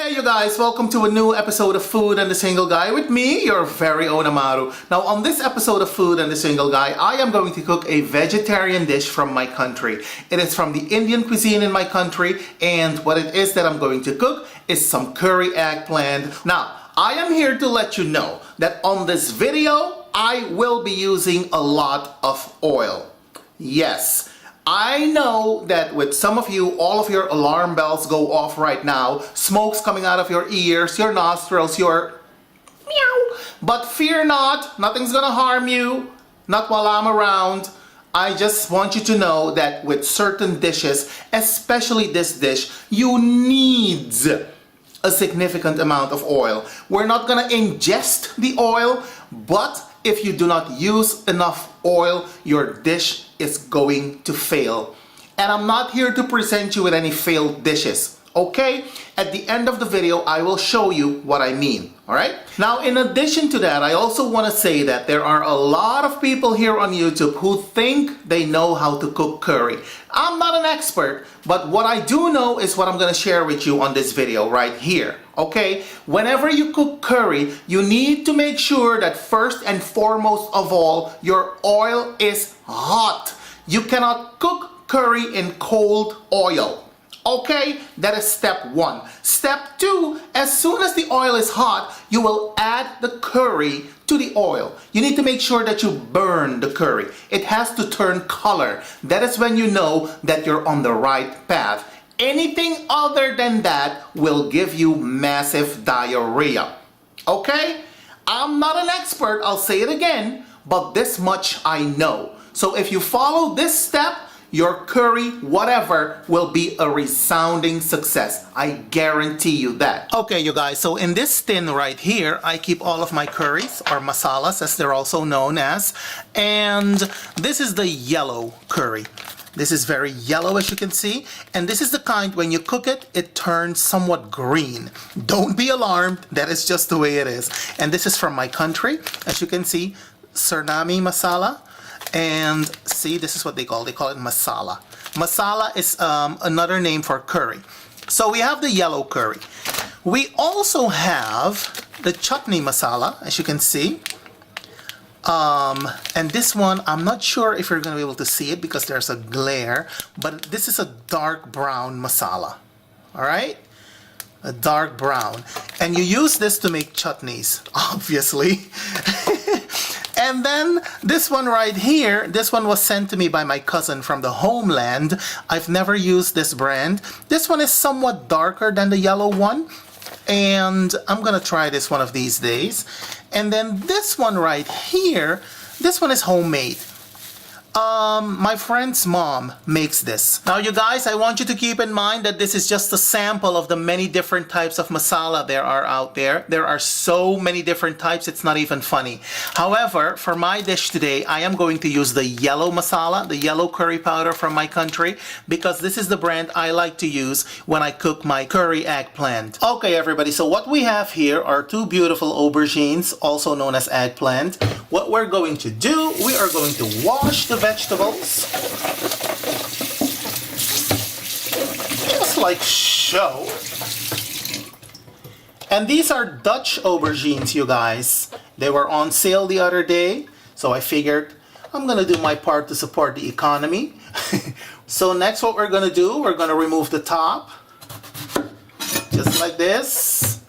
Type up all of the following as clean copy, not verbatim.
Hey you guys, welcome to a new episode of Food and the Single Guy with me, your very own AMARU. Now on this episode of Food and the Single Guy, I am going to cook a vegetarian dish from my country. It is from the Indian cuisine in my country, and what it is that I'm going to cook is some curry eggplant. Now, I am here to let you know that on this video, I will be using a lot of oil. Yes. I know that with some of you, all of your alarm bells go off right now. Smoke's coming out of your ears, your nostrils, your meow. But fear not, nothing's gonna harm you. Not while I'm around. I just want you to know that with certain dishes, especially this dish, you need a significant amount of oil. We're not gonna ingest the oil, but if you do not use enough oil, your dish is going to fail. And I'm not here to present you with any failed dishes, okay? At the end of the video, I will show you what I mean, all right? Now, in addition to that, I also want to say that there are a lot of people here on YouTube who think they know how to cook curry. I'm not an expert, but what I do know is what I'm going to share with you on this video right here, okay? Whenever you cook curry, you need to make sure that first and foremost of all, your oil is hot. You cannot cook curry in cold oil. Okay, that is step one. Step two, as soon as the oil is hot, you will add the curry to the oil. You need to make sure that you burn the curry. It has to turn color. That is when you know that you're on the right path. Anything other than that will give you massive diarrhea. Okay? I'm not an expert, I'll say it again, but this much I know. So if you follow this step, your curry, whatever, will be a resounding success. I guarantee you that. Okay, you guys, so in this tin right here, I keep all of my curries, or masalas as they're also known as. And this is the yellow curry. This is very yellow, as you can see. And this is the kind, when you cook it, it turns somewhat green. Don't be alarmed, that is just the way it is. And this is from my country. As you can see, Suriname masala. And see, this is what they call it masala. Masala is another name for curry. So we have the yellow curry. We also have the chutney masala, as you can see. And this one, I'm not sure if you're going to be able to see it because there's a glare, but this is a dark brown masala. All right? A dark brown. And you use this to make chutneys, obviously. And then this one right here, this one was sent to me by my cousin from the homeland. I've never used this brand. This one is somewhat darker than the yellow one. And I'm gonna try this one of these days. And then this one right here, this one is homemade. My friend's mom makes this. Now you guys, I want you to keep in mind that this is just a sample of the many different types of masala there are out there. There are so many different types, it's not even funny. However, for my dish today, I am going to use the yellow masala, the yellow curry powder from my country, because this is the brand I like to use when I cook my curry eggplant. Okay everybody, so what we have here are two beautiful aubergines, also known as eggplant. What we're going to do, we are going to wash the vegetables just like so. And these are Dutch aubergines, you guys. They were on sale the other day, so I figured I'm gonna do my part to support the economy. So next what we're gonna do, we're gonna remove the top just like this,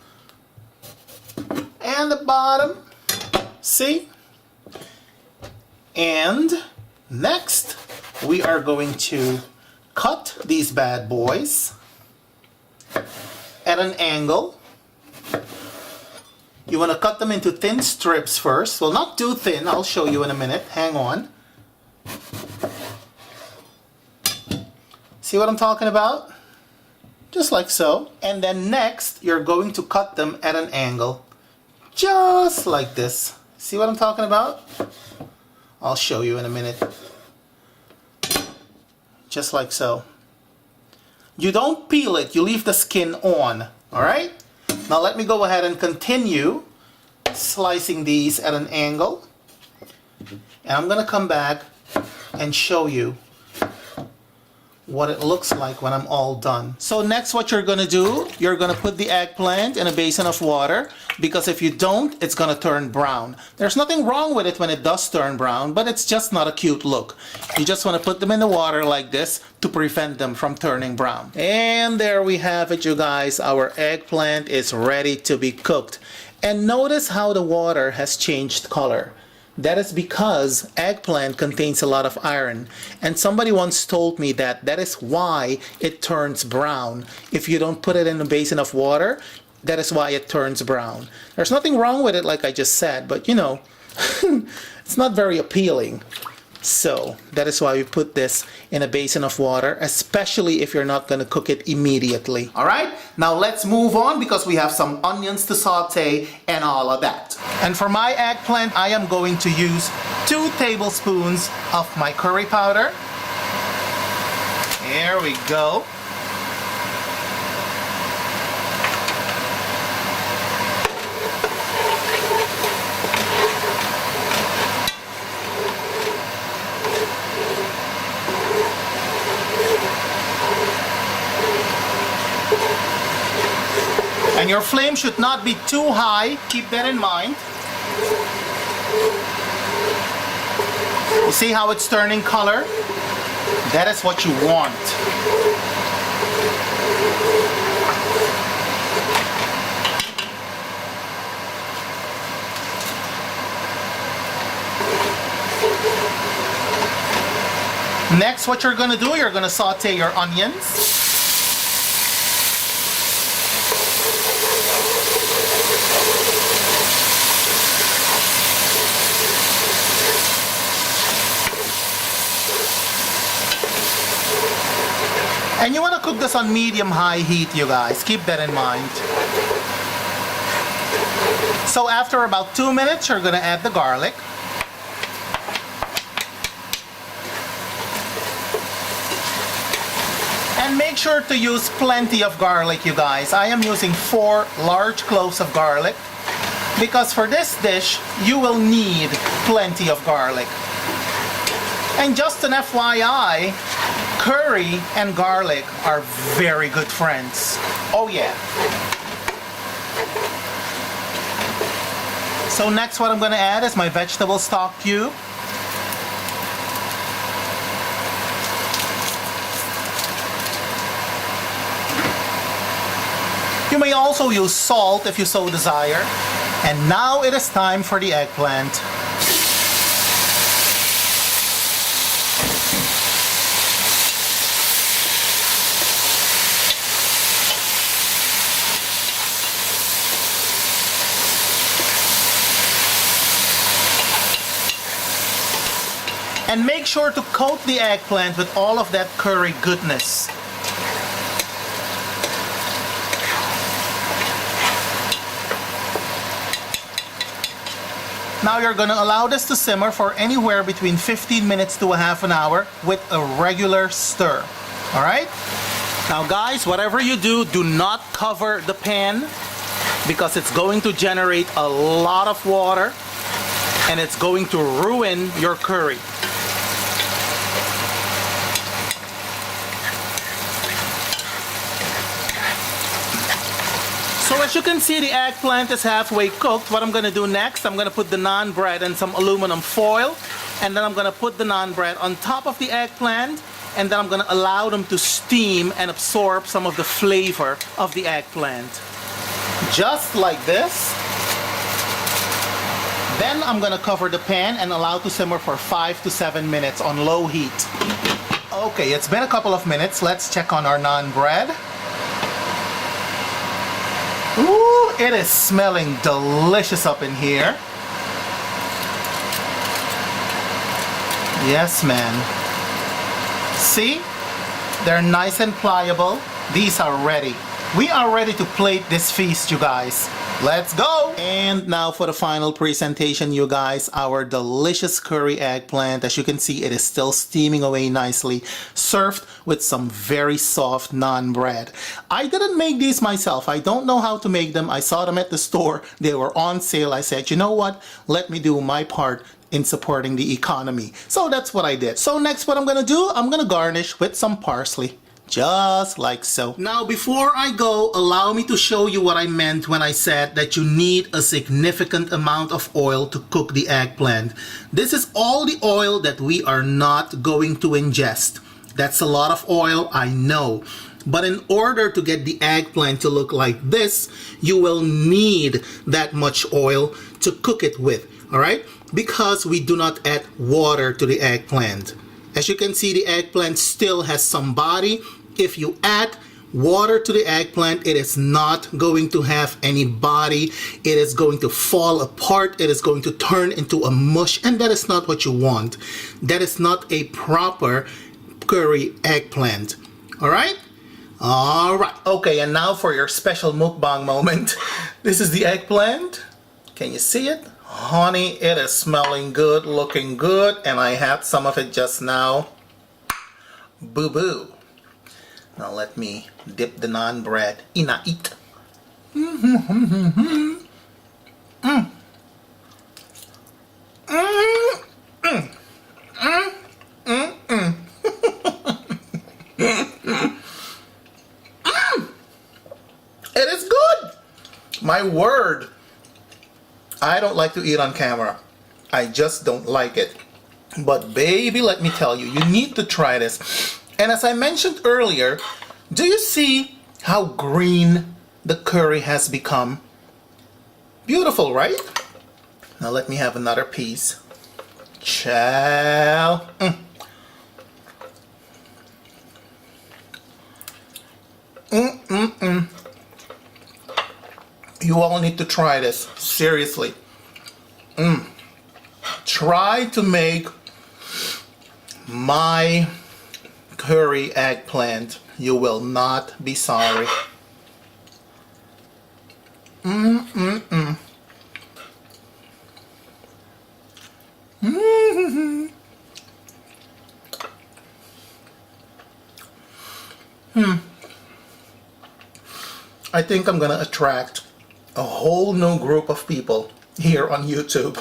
and the bottom, see? And next, we are going to cut these bad boys at an angle. You want to cut them into thin strips first. Well, not too thin. I'll show you in a minute. Hang on. See what I'm talking about? Just like so. And then next, you're going to cut them at an angle. Just like this. See what I'm talking about? I'll show you in a minute. Just like so. You don't peel it, you leave the skin on. Alright? Now let me go ahead and continue slicing these at an angle. And I'm going to come back and show you what it looks like when I'm all done. So next what you're gonna do, you're gonna put the eggplant in a basin of water, because if you don't, it's gonna turn brown. There's nothing wrong with it when it does turn brown, but it's just not a cute look. You just wanna put them in the water like this to prevent them from turning brown. And there we have it, you guys. Our eggplant is ready to be cooked. And notice how the water has changed color. That is because eggplant contains a lot of iron, and somebody once told me that that is why it turns brown. If you don't put it in a basin of water, that is why it turns brown. There's nothing wrong with it, like I just said, but you know, it's not very appealing. So that is why we put this in a basin of water, especially if you're not going to cook it immediately. All right, now let's move on because we have some onions to saute and all of that. And for my eggplant, I am going to use 2 tablespoons of my curry powder. There we go. And your flame should not be too high, keep that in mind. You see how it's turning color? That is what you want. Next, what you're gonna do, you're gonna saute your onions. And you want to cook this on medium-high heat, you guys. Keep that in mind. So after about 2 minutes, you're going to add the garlic. And make sure to use plenty of garlic, you guys. I am using 4 large cloves of garlic, because for this dish, you will need plenty of garlic. And just an FYI, curry and garlic are very good friends. Oh yeah. So next what I'm going to add is my vegetable stock cube. You may also use salt if you so desire. And now it is time for the eggplant. And make sure to coat the eggplant with all of that curry goodness. Now you're going to allow this to simmer for anywhere between 15 minutes to a half an hour with a regular stir. Alright? Now guys, whatever you do, do not cover the pan, because it's going to generate a lot of water and it's going to ruin your curry. So as you can see, the eggplant is halfway cooked. What I'm going to do next, I'm going to put the naan bread in some aluminum foil, and then I'm going to put the naan bread on top of the eggplant, and then I'm going to allow them to steam and absorb some of the flavor of the eggplant. Just like this. Then I'm going to cover the pan and allow to simmer for 5 to 7 minutes on low heat. Okay, it's been a couple of minutes. Let's check on our naan bread. Ooh, it is smelling delicious up in here. Yes, man. See? They're nice and pliable. These are ready. We are ready to plate this feast, you guys. Let's go! And now for the final presentation, you guys, our delicious curry eggplant. As you can see, it is still steaming away nicely, served with some very soft naan bread. I didn't make these myself. I don't know how to make them. I saw them at the store. They were on sale. I said, you know what? Let me do my part in supporting the economy. So that's what I did. So next what I'm gonna do, I'm gonna garnish with some parsley. Just like so. Now before I go, allow me to show you what I meant when I said that you need a significant amount of oil to cook the eggplant. This is all the oil that we are not going to ingest. That's a lot of oil, I know. But in order to get the eggplant to look like this, you will need that much oil to cook it with, all right? Because we do not add water to the eggplant. As you can see, the eggplant still has some body. If you add water to the eggplant, it is not going to have any body. It is going to fall apart. It is going to turn into a mush, and that is not what you want. That is not a proper curry eggplant. All right? All right. Okay, and now for your special mukbang moment. This is the eggplant. Can you see it? Honey, it is smelling good, looking good, and I had some of it just now. Boo-boo. Now let me dip the naan bread in a it. It is good. My word. I don't like to eat on camera. I just don't like it. But baby, let me tell you, you need to try this. And as I mentioned earlier, do you see how green the curry has become? Beautiful, right? Now let me have another piece. Chow. You all need to try this, seriously. Try to make my curry eggplant. You will not be sorry. I think I'm gonna attract a whole new group of people here on YouTube.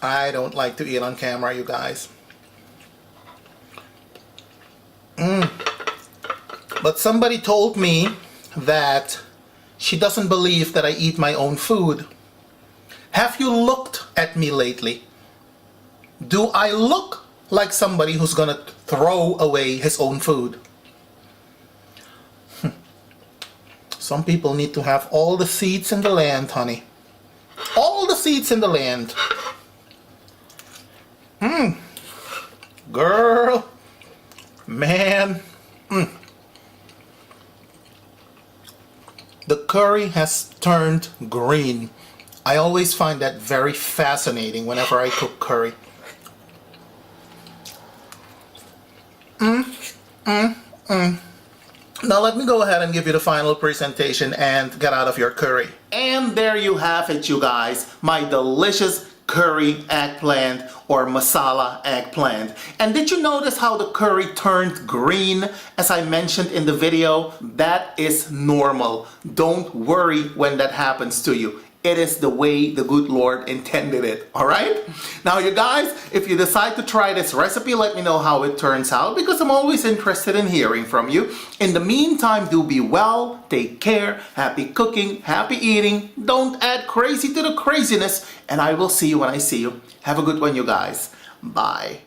I don't like to eat on camera, you guys. But somebody told me that she doesn't believe that I eat my own food. Have you looked at me lately? Do I look like somebody who's gonna throw away his own food? Some people need to have all the seeds in the land, honey. All the seeds in the land. Girl. Man. The curry has turned green. I always find that very fascinating whenever I cook curry. Now let me go ahead and give you the final presentation and get out of your curry. And there you have it, you guys. My delicious curry eggplant or masala eggplant. And did you notice how the curry turned green? As I mentioned in the video, that is normal. Don't worry when that happens to you. It is the way the good Lord intended it, all right? Now, you guys, if you decide to try this recipe, let me know how it turns out because I'm always interested in hearing from you. In the meantime, do be well, take care, happy cooking, happy eating. Don't add crazy to the craziness, and I will see you when I see you. Have a good one, you guys. Bye.